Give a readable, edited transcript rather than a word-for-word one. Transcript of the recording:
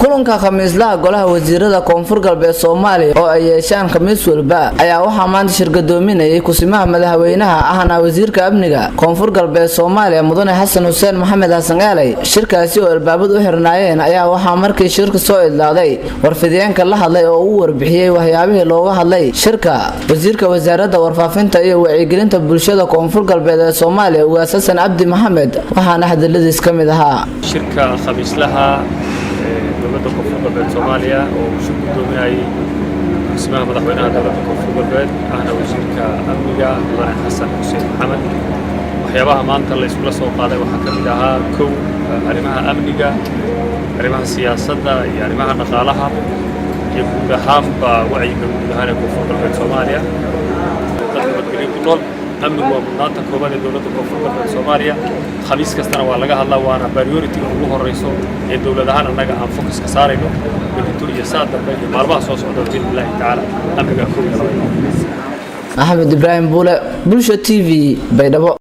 kulanka khamiislaha golaha wasiirada koonfur galbeed Soomaaliya oo ay yeeshaan khamiis walba ayaa waxa maanta shirgadoominayay kusimaha madaxweynaha ahna wasiirka amniga koonfur galbeed Soomaaliya mudane Xasan Hussein Maxamed Xasan Aalay shirkaasi oo albaabadu u xirnaayeen ayaa waxa markii shirka soo idlaaday warfideenka la hadlay oo uu warbixiyay waxyaabihii looga hadlay shirka wasiirka wasaaradda warfaafinta iyo wacyigelinta bulshada koonfur galbeed ee Soomaaliya Xasan Cabdi Maxamed waxaana hadaladiis kamid ahaa shirka khamiislaha dowladda koonfur galbeed Soomaaliya oo shirkadoominayay kusimaha madaxweynaha dowladda koonfur galbeed ahna wasiirka amniga mudane Xasan Hussein Maxamed waxyaabaha maanta la isku soo qaaday waxa kamid ahaa kow arrimaha amniga arrimaha siyaasadda iyo arrimaha dhaqaalaha iyo guud ahaanba wacyiga guud ahaan ee koonfur galbeed Soomaaliya dadka ku nool amnigu waa mudnaanta koobaad ee dowladda koonfur galbeed Soomaaliya khamiis kastana waa laga hadlaa waana priority ugu horeyso ee dowladahan annaga aan focus ka saarayno wixii iyo saad dambe iyo maalmaha soo socda billahi taala amniga koobaad Ahmed Ibrahim Bule Bulsho TV Baydhabo